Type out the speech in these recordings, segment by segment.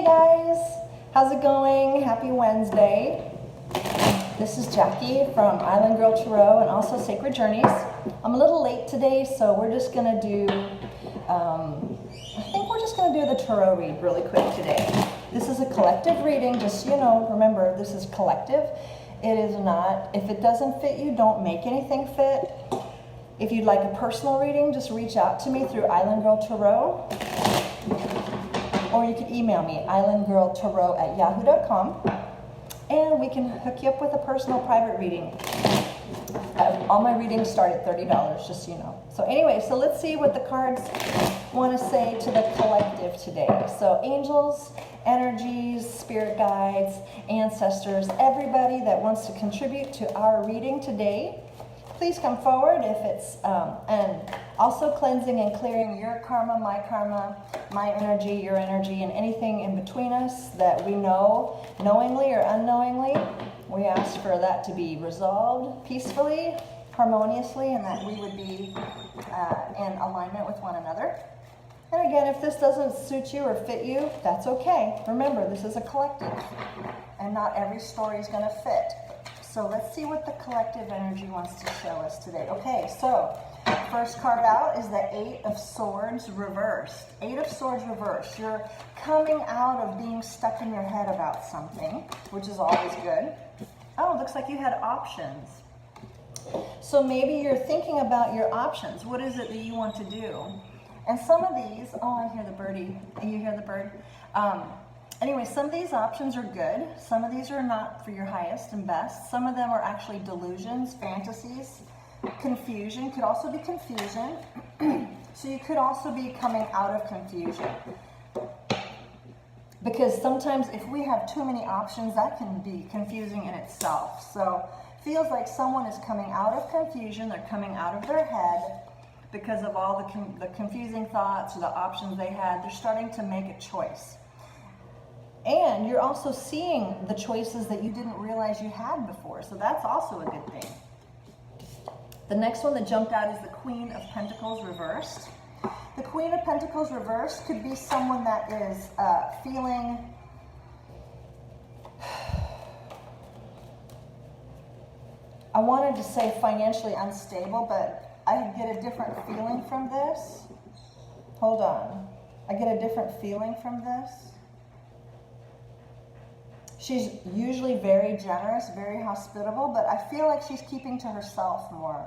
guys, how's it going? Happy Wednesday. This is Jackie from Island Girl Tarot and also Sacred Journeys. I'm a little late today, so we're just gonna do, I think we're just gonna do the tarot read really quick today. This is a collective reading, just so you know, remember this is collective. It is not, if it doesn't fit you, don't make anything fit. If you'd like a personal reading, just reach out to me through Island Girl Tarot. Or you can email me, islandgirltarot@yahoo.com, and we can hook you up with a personal private reading. All my readings start at $30, just so you know. So anyway, so let's see what the cards want to say to the collective today. So angels, energies, spirit guides, ancestors, everybody that wants to contribute to our reading today, please come forward. If it's, and also cleansing and clearing your karma, my energy, your energy, and anything in between us that we know, knowingly or unknowingly. We ask for that to be resolved peacefully, harmoniously, and that we would be in alignment with one another. And again, if this doesn't suit you or fit you, that's okay. Remember, this is a collective, and not every story is going to fit. So let's see what the collective energy wants to show us today. Okay, so first card out is the Eight of Swords reversed. Eight of Swords reversed. You're coming out of being stuck in your head about something, which is always good. Oh, looks like you had options. So maybe you're thinking about your options. What is it that you want to do? And some of these, oh, I hear the birdie. You hear the bird? Anyway, some of these options are good. Some of these are not for your highest and best. Some of them are actually delusions, fantasies. Confusion could also be confusion. So you could also be coming out of confusion. Because sometimes if we have too many options, that can be confusing in itself. So feels like someone is coming out of confusion. They're coming out of their head because of all the confusing thoughts or the options they had. They're starting to make a choice. And you're also seeing the choices that you didn't realize you had before. So that's also a good thing. The next one that jumped out is the Queen of Pentacles reversed. The Queen of Pentacles reversed could be someone that is feeling I wanted to say financially unstable, but I get a different feeling from this. Hold on. I get a different feeling from this. She's usually very generous, very hospitable, but I feel like she's keeping to herself more.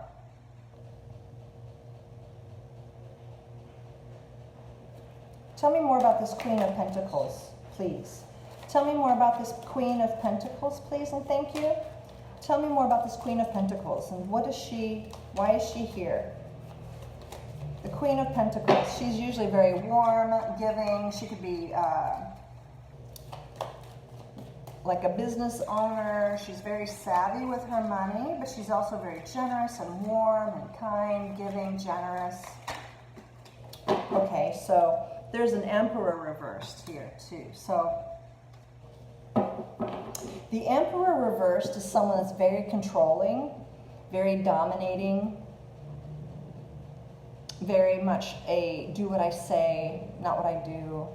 Tell me more about this Queen of Pentacles, please. Tell me more about this Queen of Pentacles, please, and thank you. Tell me more about this Queen of Pentacles, and what is she, why is she here? The Queen of Pentacles, she's usually very warm, giving. She could be like a business owner. She's very savvy with her money, but she's also very generous and warm and kind, giving, generous. Okay, so there's an Emperor reversed here too. So the Emperor reversed is someone that's very controlling, very dominating, very much a do what I say, not what I do,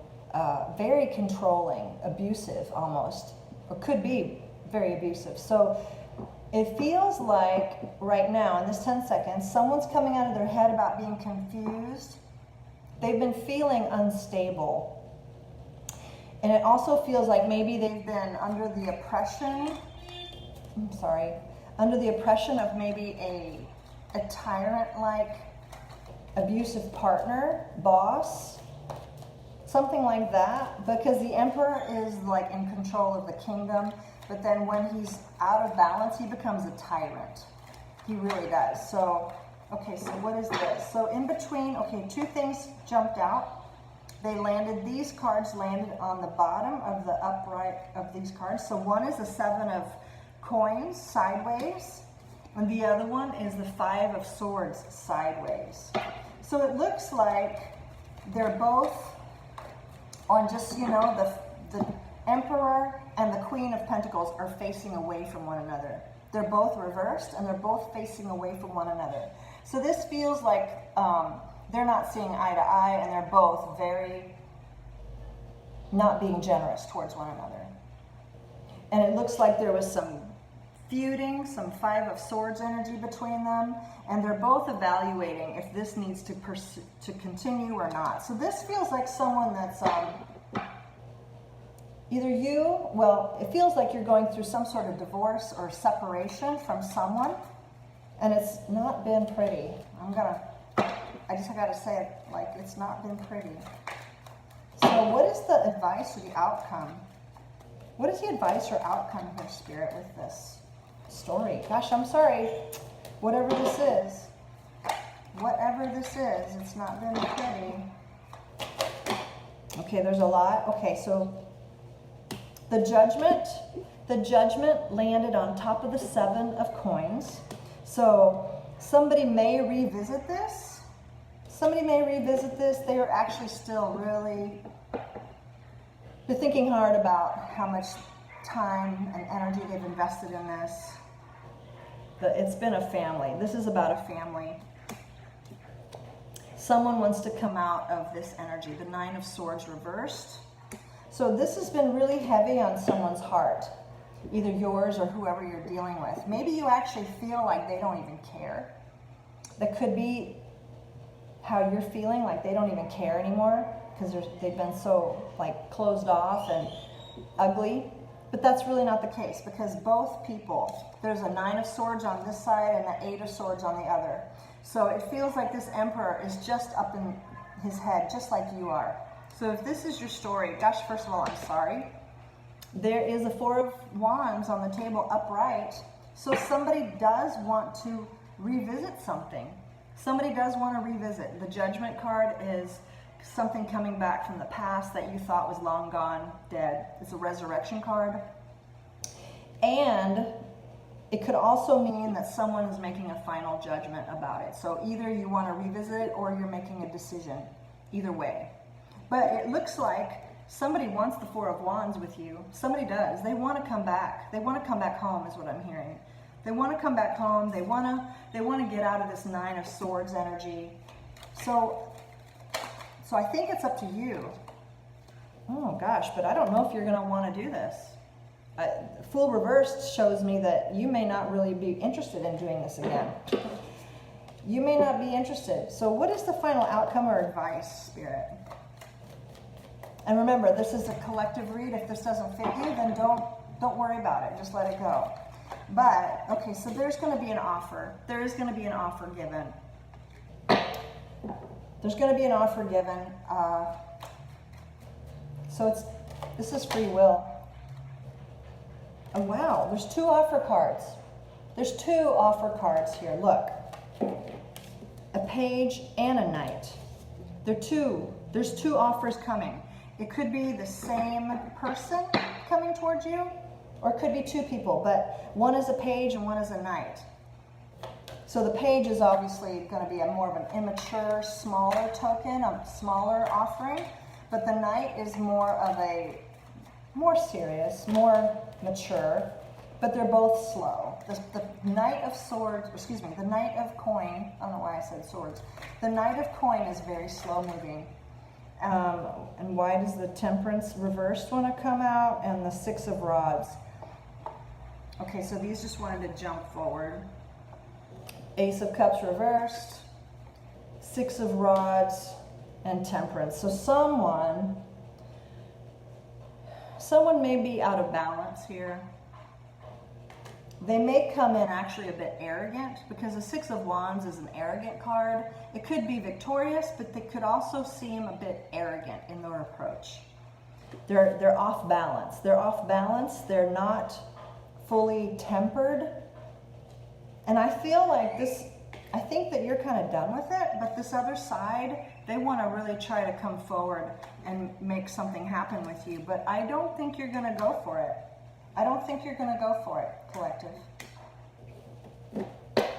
very controlling, abusive almost. Or could be very abusive. So it feels like right now, in this 10 seconds, someone's coming out of their head about being confused. They've been feeling unstable. And it also feels like maybe they've been under the oppression, under the oppression of maybe a tyrant-like abusive partner, boss, something like that, because the Emperor is like in control of the kingdom, but then when he's out of balance, he becomes a tyrant. He really does. So, okay, so what is this? So in between, okay, two things jumped out. They landed, these cards landed on the bottom of the upright of these cards. So one is the Seven of Coins sideways, and the other one is the Five of Swords sideways. So it looks like they're both on just, you know, the Emperor and the Queen of Pentacles are facing away from one another. They're both reversed and they're both facing away from one another. So this feels like they're not seeing eye to eye, and they're both very not being generous towards one another. And it looks like there was some feuding, some Five of Swords energy between them, and they're both evaluating if this needs to continue or not. So this feels like someone that's either it feels like you're going through some sort of divorce or separation from someone, and it's not been pretty. I just gotta say it, like, it's not been pretty. So what is the advice or the outcome? What is the advice or outcome here, Spirit, with this story? Gosh, I'm sorry. Whatever this is, it's not been pretty. Okay, there's a lot. Okay, so the judgment landed on top of the 7 of coins. So somebody may revisit this. They are actually still they're thinking hard about how much time and energy they've invested in this. It's been a family. This is about a family. Someone wants to come out of this energy. The 9 of Swords reversed. So this has been really heavy on someone's heart, either yours or whoever you're dealing with. Maybe you actually feel like they don't even care. That could be how you're feeling, like they don't even care anymore because they've been so like closed off and ugly. But that's really not the case, because both people, there's a 9 of Swords on this side and an 8 of Swords on the other. So it feels like this Emperor is just up in his head, just like you are. So if this is your story, gosh, first of all, I'm sorry. There is a 4 of Wands on the table upright. So somebody does want to revisit something. Somebody does want to revisit. The Judgment card is something coming back from the past that you thought was long gone, dead. It's a resurrection card. And it could also mean that someone is making a final judgment about it. So either you want to revisit it or you're making a decision. Either way. But it looks like somebody wants the 4 of Wands with you. Somebody does. They want to come back. They want to come back home is what I'm hearing. They want to come back home. They want to get out of this 9 of Swords energy. So I think it's up to you. Oh gosh, but I don't know if you're going to want to do this. Fool reversed shows me that you may not really be interested in doing this again. You may not be interested. So what is the final outcome or advice, Spirit? And remember, this is a collective read. If this doesn't fit you, then don't worry about it. Just let it go. But, okay, so there's going to be an offer. There is going to be an offer given. There's going to be an offer given. This is free will. Oh, wow, there's 2 offer cards. There's 2 offer cards here. Look, a page and a knight. There's 2 offers coming. It could be the same person coming towards you, or it could be 2 people, but one is a page and one is a knight. So the page is obviously going to be more of an immature, smaller token, a smaller offering, but the knight is more of a more serious, more mature, but they're both slow. The Knight of Swords, the Knight of Coin, I don't know why I said swords. The Knight of Coin is very slow moving. And why does the Temperance reversed want to come out and the 6 of Rods? Okay, so these just wanted to jump forward. Ace of Cups reversed, 6 of Rods, and Temperance. So someone may be out of balance here. They may come in actually a bit arrogant, because the 6 of Wands is an arrogant card. It could be victorious, but they could also seem a bit arrogant in their approach. They're off balance. They're off balance. They're not fully tempered. And I feel like I think that you're kind of done with it, but this other side, they want to really try to come forward and make something happen with you. But I don't think you're going to go for it. I don't think you're going to go for it, collective.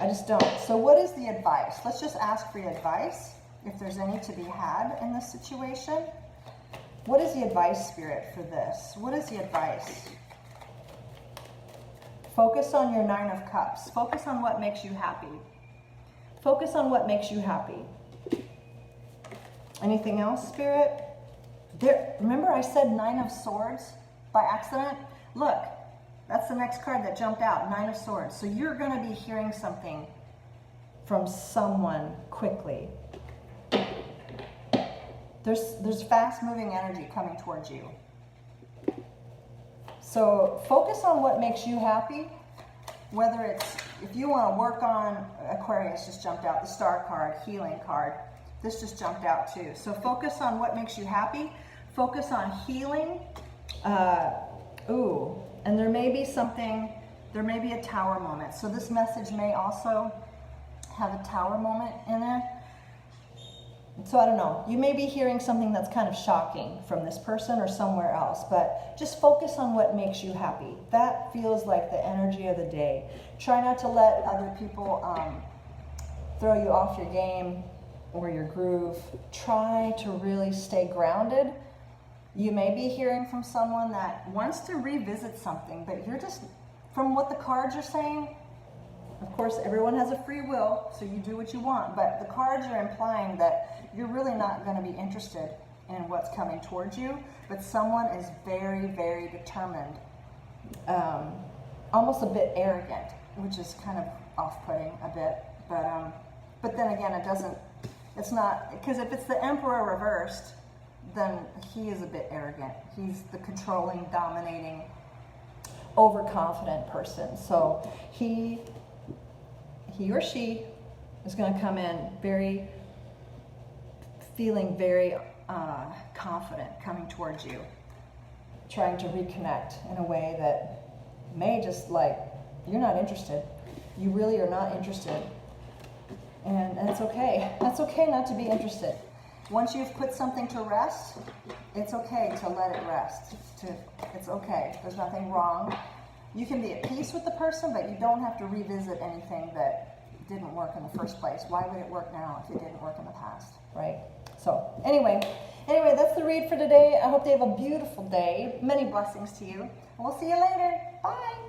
I just don't. So what is the advice? Let's just ask for your advice, if there's any to be had in this situation. What is the advice, Spirit, for this? What is the advice? Focus on your 9 of Cups. Focus on what makes you happy. Focus on what makes you happy. Anything else, Spirit? There, remember I said 9 of Swords by accident? Look, that's the next card that jumped out, 9 of Swords. So you're going to be hearing something from someone quickly. There's fast-moving energy coming towards you. So focus on what makes you happy, whether it's, if you want to work on, Aquarius just jumped out, the Star card, healing card. This just jumped out too. So focus on what makes you happy. Focus on healing. And there may be something, there may be a tower moment. So this message may also have a tower moment in there. So I don't know, you may be hearing something that's kind of shocking from this person or somewhere else, but just focus on what makes you happy. That feels like the energy of the day. Try not to let other people throw you off your game or your groove. Try to really stay grounded. You may be hearing from someone that wants to revisit something, but you're just, from what the cards are saying, of course, everyone has a free will, so you do what you want, but the cards are implying that you're really not going to be interested in what's coming towards you, but someone is very, very determined, almost a bit arrogant, which is kind of off-putting a bit, but then again, it's not, because if it's the Emperor reversed, then he is a bit arrogant. He's the controlling, dominating, overconfident person. So he or she is going to come in feeling very confident, coming towards you, trying to reconnect in a way that may just like, you're not interested. You really are not interested. And it's okay. That's okay not to be interested. Once you've put something to rest, it's okay to let it rest. It's okay. There's nothing wrong. You can be at peace with the person, but you don't have to revisit anything that didn't work in the first place. Why would it work now if it didn't work in the past, right? So anyway, that's the read for today. I hope they have a beautiful day. Many blessings to you. We'll see you later. Bye.